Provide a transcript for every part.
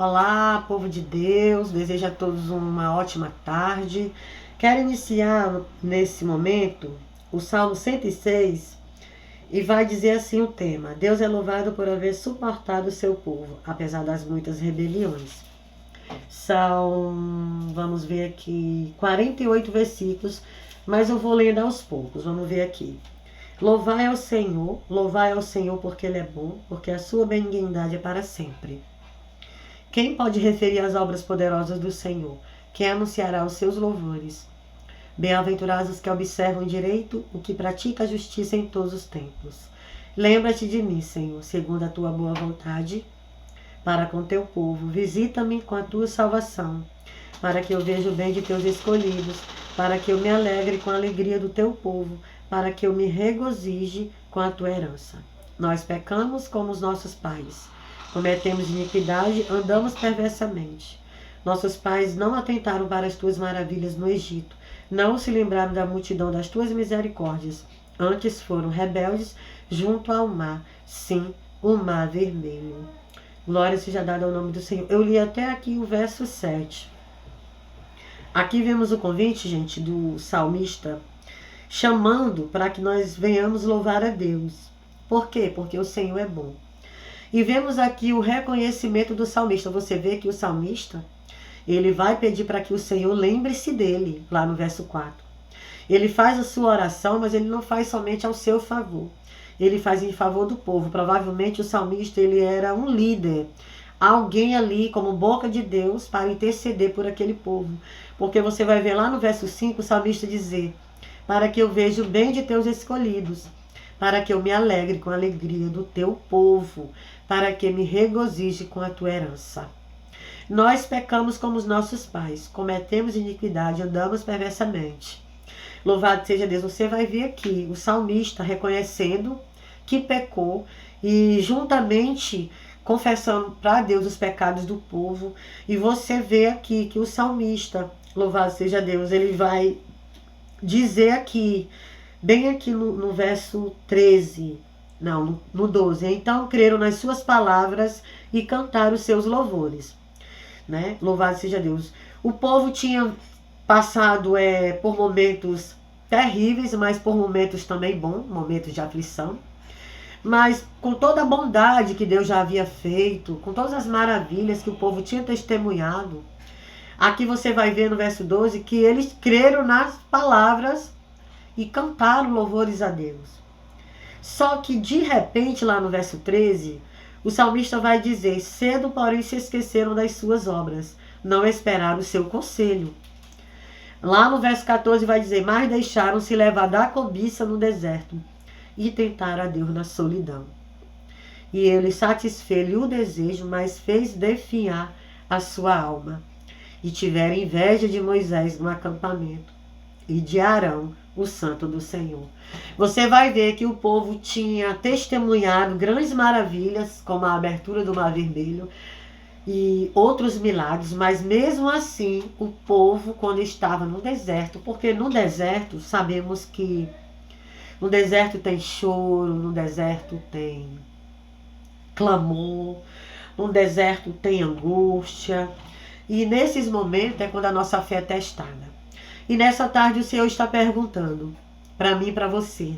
Olá, povo de Deus, desejo a todos uma ótima tarde. Quero iniciar nesse momento o Salmo 106 e vai dizer assim o tema: Deus é louvado por haver suportado o seu povo, apesar das muitas rebeliões. Vamos ver aqui, 48 versículos, mas eu vou lendo aos poucos, vamos ver aqui. Louvai ao Senhor porque Ele é bom, porque a sua benignidade é para sempre. Quem pode referir as obras poderosas do Senhor? Quem anunciará os seus louvores? Bem-aventurados os que observam direito, o que pratica a justiça em todos os tempos. Lembra-te de mim, Senhor, segundo a tua boa vontade, para com teu povo. Visita-me com a tua salvação, para que eu veja o bem de teus escolhidos, para que eu me alegre com a alegria do teu povo, para que eu me regozije com a tua herança. Nós pecamos como os nossos pais. Cometemos iniquidade, andamos perversamente. Nossos pais não atentaram para as tuas maravilhas no Egito, não se lembraram da multidão das tuas misericórdias. Antes foram rebeldes junto ao mar, sim, o mar vermelho. Glória seja dada ao nome do Senhor. Eu li até aqui o verso 7. Aqui vemos o convite, gente, do salmista, chamando para que nós venhamos louvar a Deus. Por quê? Porque o Senhor é bom. E vemos aqui o reconhecimento do salmista. Você vê que o salmista, ele vai pedir para que o Senhor lembre-se dele, lá no verso 4. Ele faz a sua oração, mas ele não faz somente ao seu favor. Ele faz em favor do povo. Provavelmente o salmista, ele era um líder, alguém ali como boca de Deus para interceder por aquele povo. Porque você vai ver lá no verso 5 o salmista dizer: para que eu veja o bem de teus escolhidos, para que eu me alegre com a alegria do teu povo, para que me regozije com a tua herança. Nós pecamos como os nossos pais, cometemos iniquidade, andamos perversamente. Louvado seja Deus. Você vai ver aqui o salmista reconhecendo que pecou e juntamente confessando para Deus os pecados do povo. E você vê aqui que o salmista, louvado seja Deus, ele vai dizer aqui, bem aqui no verso 13, não, no 12. Então creram nas suas palavras e cantaram os seus louvores. Né? Louvado seja Deus. O povo tinha passado por momentos terríveis, mas por momentos também bons, momentos de aflição. Mas com toda a bondade que Deus já havia feito, com todas as maravilhas que o povo tinha testemunhado, aqui você vai ver no verso 12 que eles creram nas palavras e cantaram louvores a Deus. Só que de repente, lá no verso 13, o salmista vai dizer: cedo, porém, se esqueceram das suas obras, não esperaram o seu conselho. Lá no verso 14 vai dizer: mas deixaram-se levar da cobiça no deserto e tentaram a Deus na solidão. E ele satisfez-lhe o desejo, mas fez definhar a sua alma. E tiveram inveja de Moisés no acampamento e de Arão, o santo do Senhor. Você vai ver que o povo tinha testemunhado grandes maravilhas, como a abertura do Mar Vermelho e outros milagres, mas mesmo assim o povo, quando estava no deserto, porque no deserto sabemos que no deserto tem choro, no deserto tem clamor, no deserto tem angústia, e nesses momentos é quando a nossa fé é testada. E nessa tarde o Senhor está perguntando para mim e para você,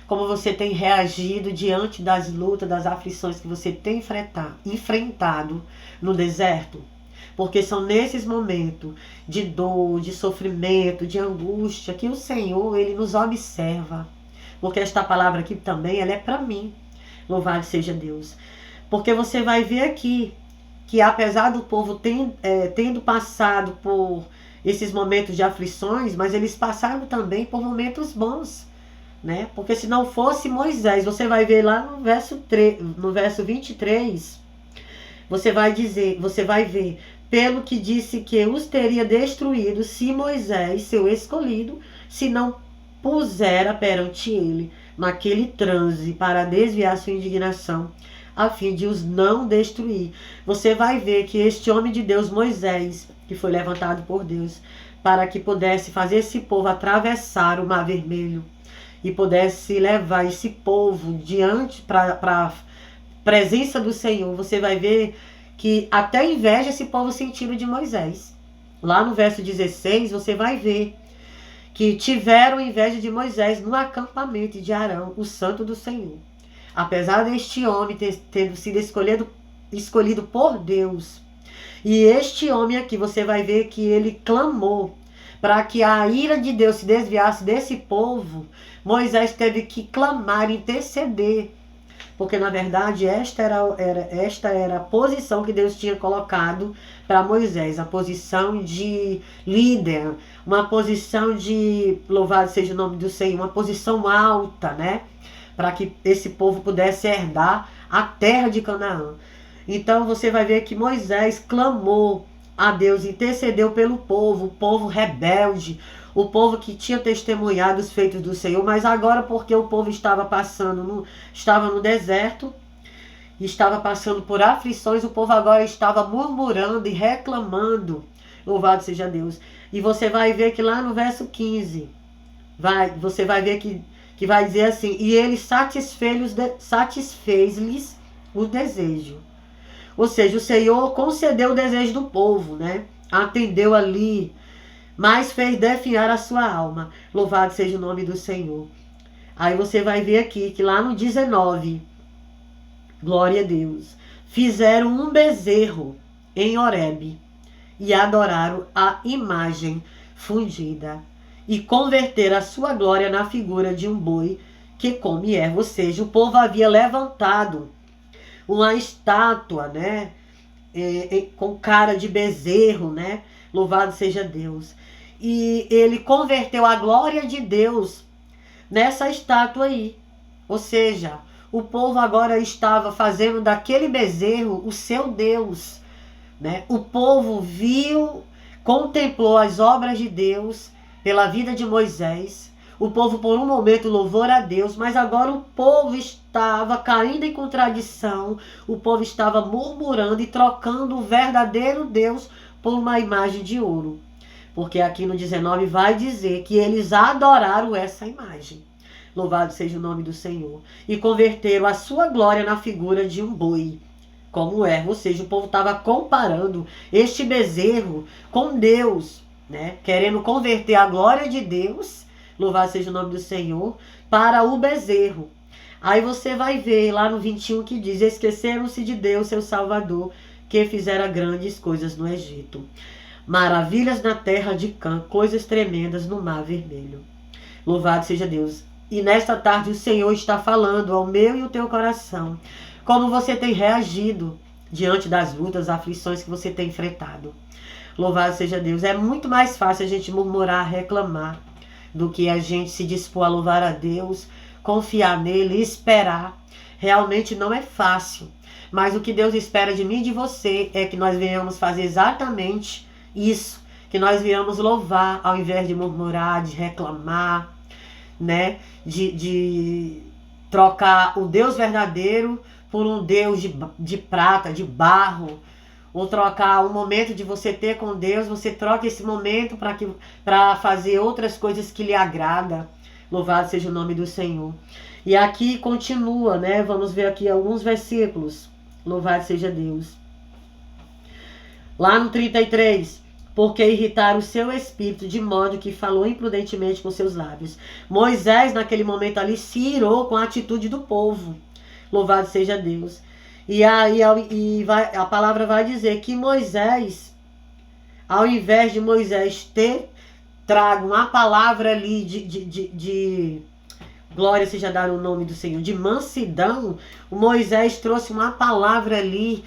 como você tem reagido diante das lutas, das aflições que você tem enfrentado no deserto? Porque são nesses momentos de dor, de sofrimento, de angústia, que o Senhor, Ele nos observa. Porque esta palavra aqui também, ela é para mim. Louvado seja Deus. Porque você vai ver aqui que apesar do povo tendo passado por esses momentos de aflições, mas eles passaram também por momentos bons, né? Porque se não fosse Moisés, você vai ver lá no verso 23, você vai ver, pelo que disse que os teria destruído se Moisés, seu escolhido, se não pusera perante ele naquele transe para desviar sua indignação, a fim de os não destruir. Você vai ver que este homem de Deus, Moisés, que foi levantado por Deus, para que pudesse fazer esse povo atravessar o Mar Vermelho e pudesse levar esse povo diante para a presença do Senhor. Você vai ver que até inveja esse povo sentiram de Moisés. Lá no verso 16 você vai ver que tiveram inveja de Moisés no acampamento de Arão, o santo do Senhor. Apesar deste homem ter sido escolhido por Deus, e este homem aqui, você vai ver que ele clamou para que a ira de Deus se desviasse desse povo. Moisés teve que clamar, interceder, porque na verdade esta era a posição que Deus tinha colocado para Moisés, a posição de líder, uma posição de, louvado seja o nome do Senhor, uma posição alta, né? Para que esse povo pudesse herdar a terra de Canaã. Então você vai ver que Moisés clamou a Deus, intercedeu pelo povo, o povo rebelde, o povo que tinha testemunhado os feitos do Senhor, mas agora porque o povo estava no deserto, estava passando por aflições, o povo agora estava murmurando e reclamando, louvado seja Deus. E você vai ver que lá no verso 15, você vai ver que vai dizer assim, e ele satisfez-lhes o desejo. Ou seja, o Senhor concedeu o desejo do povo, né? Atendeu ali, mas fez definhar a sua alma. Louvado seja o nome do Senhor. Aí você vai ver aqui que lá no 19, glória a Deus, fizeram um bezerro em Horebe e adoraram a imagem fundida e converteram a sua glória na figura de um boi que come erva. Ou seja, o povo havia levantado uma estátua, né, com cara de bezerro, né, louvado seja Deus. E ele converteu a glória de Deus nessa estátua aí. Ou seja, o povo agora estava fazendo daquele bezerro o seu Deus, né? O povo viu, contemplou as obras de Deus pela vida de Moisés. O povo por um momento louvou a Deus, mas agora o povo estava caindo em contradição, o povo estava murmurando e trocando o verdadeiro Deus por uma imagem de ouro. Porque aqui no 19 vai dizer que eles adoraram essa imagem. Louvado seja o nome do Senhor. E converteram a sua glória na figura de um boi, como erva. Ou seja, o povo estava comparando este bezerro com Deus, né? Querendo converter a glória de Deus, louvado seja o nome do Senhor, para o bezerro. Aí você vai ver lá no 21 que diz, esqueceram-se de Deus, seu Salvador, que fizera grandes coisas no Egito. Maravilhas na terra de Cã, coisas tremendas no mar vermelho. Louvado seja Deus. E nesta tarde o Senhor está falando ao meu e ao teu coração, como você tem reagido diante das lutas, aflições que você tem enfrentado. Louvado seja Deus. É muito mais fácil a gente murmurar, reclamar, do que a gente se dispor a louvar a Deus, confiar nele, esperar. Realmente não é fácil. Mas o que Deus espera de mim e de você é que nós venhamos fazer exatamente isso. Que nós venhamos louvar ao invés de murmurar, de reclamar, né? De trocar o Deus verdadeiro por um Deus de prata, de barro. Ou trocar o momento de você ter com Deus, você troca esse momento para fazer outras coisas que lhe agrada. Louvado seja o nome do Senhor. E aqui continua, né? Vamos ver aqui alguns versículos. Louvado seja Deus. Lá no 33. Porque irritaram o seu espírito, de modo que falou imprudentemente com seus lábios. Moisés, naquele momento ali, se irou com a atitude do povo. Louvado seja Deus. E aí a palavra vai dizer que Moisés, ao invés de Moisés ter trago uma palavra ali de glória seja dar o nome do Senhor, de mansidão, o Moisés trouxe uma palavra ali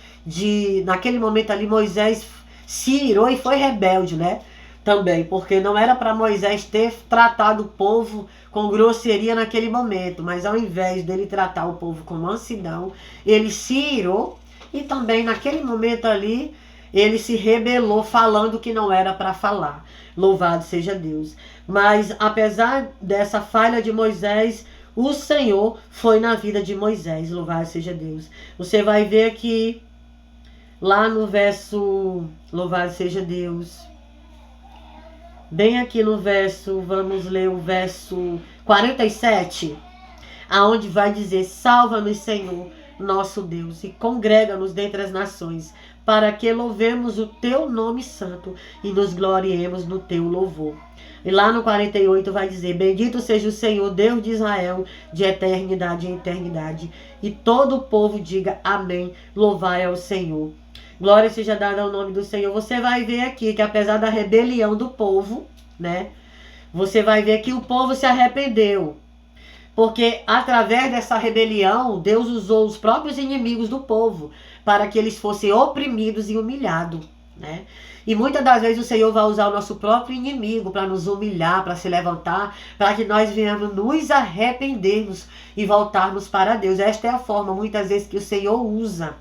naquele momento ali Moisés se irou e foi rebelde, né? Também, porque não era para Moisés ter tratado o povo com grosseria naquele momento, mas ao invés dele tratar o povo com mansidão, ele se irou e também naquele momento ali ele se rebelou falando que não era para falar. Louvado seja Deus. Mas apesar dessa falha de Moisés, o Senhor foi na vida de Moisés. Louvado seja Deus. Você vai ver aqui, lá no verso, louvado seja Deus, bem aqui no verso, vamos ler o verso 47, aonde vai dizer, salva-nos, Senhor, nosso Deus, e congrega-nos dentre as nações, para que louvemos o teu nome santo e nos gloriemos no teu louvor. E lá no 48 vai dizer: bendito seja o Senhor, Deus de Israel, de eternidade em eternidade. E todo o povo diga amém, louvai ao Senhor. Glória seja dada ao nome do Senhor. Você vai ver aqui que apesar da rebelião do povo, né? Você vai ver que o povo se arrependeu. Porque através dessa rebelião, Deus usou os próprios inimigos do povo para que eles fossem oprimidos e humilhados, né? E muitas das vezes o Senhor vai usar o nosso próprio inimigo para nos humilhar, para se levantar, para que nós venhamos nos arrependermos e voltarmos para Deus. Esta é a forma, muitas vezes, que o Senhor usa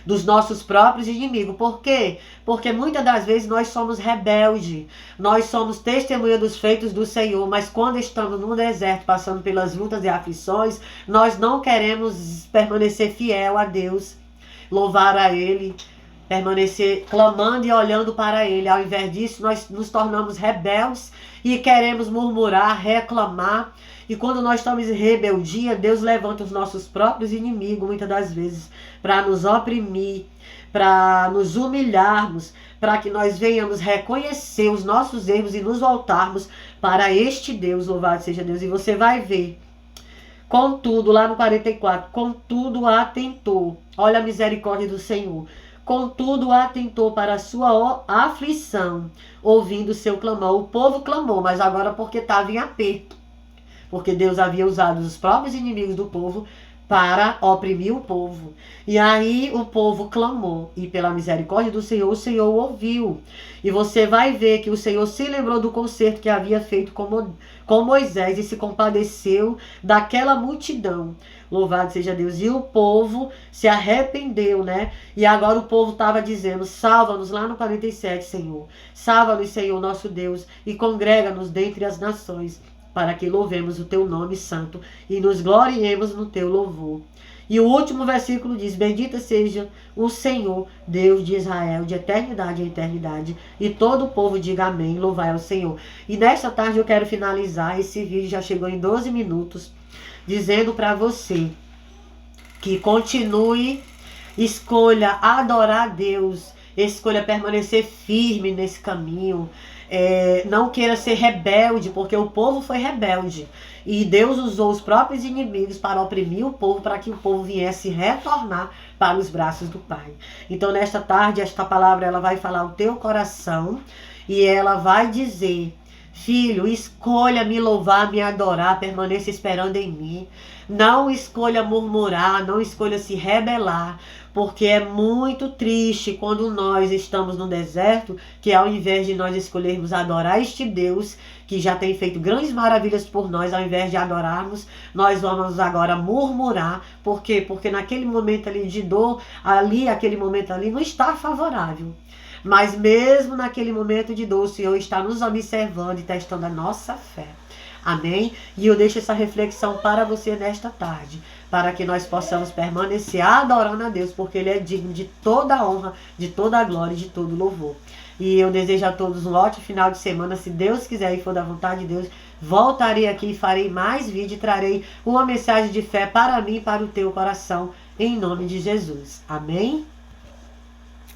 dos nossos próprios inimigos. Por quê? Porque muitas das vezes nós somos rebeldes, nós somos testemunha dos feitos do Senhor, mas quando estamos no deserto, passando pelas lutas e aflições, nós não queremos permanecer fiel a Deus, louvar a Ele, permanecer clamando e olhando para Ele. Ao invés disso, nós nos tornamos rebeldes e queremos murmurar, reclamar. E quando nós estamos em rebeldia, Deus levanta os nossos próprios inimigos, muitas das vezes, para nos oprimir, para nos humilharmos, para que nós venhamos reconhecer os nossos erros e nos voltarmos para este Deus. Louvado seja Deus. E você vai ver, contudo, lá no 44, contudo atentou, olha a misericórdia do Senhor, contudo atentou para a sua aflição, ouvindo o seu clamor. O povo clamou, mas agora porque estava em aperto, porque Deus havia usado os próprios inimigos do povo para oprimir o povo. E aí o povo clamou, e pela misericórdia do Senhor, o Senhor ouviu. E você vai ver que o Senhor se lembrou do concerto que havia feito com Moisés e se compadeceu daquela multidão. Louvado seja Deus. E o povo se arrependeu, né? E agora o povo estava dizendo: salva-nos, lá no 47, Senhor. Salva-nos, Senhor, nosso Deus, e congrega-nos dentre as nações, para que louvemos o teu nome santo e nos gloriemos no teu louvor. E o último versículo diz: bendito seja o Senhor, Deus de Israel, de eternidade em eternidade. E todo o povo diga amém, louvai ao Senhor. E nesta tarde eu quero finalizar, esse vídeo já chegou em 12 minutos, dizendo para você que continue, escolha adorar a Deus, escolha permanecer firme nesse caminho. Não queira ser rebelde, porque o povo foi rebelde e Deus usou os próprios inimigos para oprimir o povo, para que o povo viesse retornar para os braços do Pai. Então nesta tarde, esta palavra ela vai falar o teu coração e ela vai dizer: filho, escolha me louvar, me adorar, permaneça esperando em mim. Não escolha murmurar, não escolha se rebelar, porque é muito triste quando nós estamos no deserto, que ao invés de nós escolhermos adorar este Deus, que já tem feito grandes maravilhas por nós, ao invés de adorarmos, nós vamos agora murmurar. Por quê? Porque naquele momento ali de dor, aquele momento ali não está favorável. Mas mesmo naquele momento de dor, o Senhor está nos observando e testando a nossa fé. Amém? E eu deixo essa reflexão para você nesta tarde, para que nós possamos permanecer adorando a Deus, porque Ele é digno de toda a honra, de toda a glória e de todo o louvor. E eu desejo a todos um ótimo final de semana. Se Deus quiser e for da vontade de Deus, voltarei aqui e farei mais vídeo e trarei uma mensagem de fé para mim e para o teu coração, em nome de Jesus. Amém?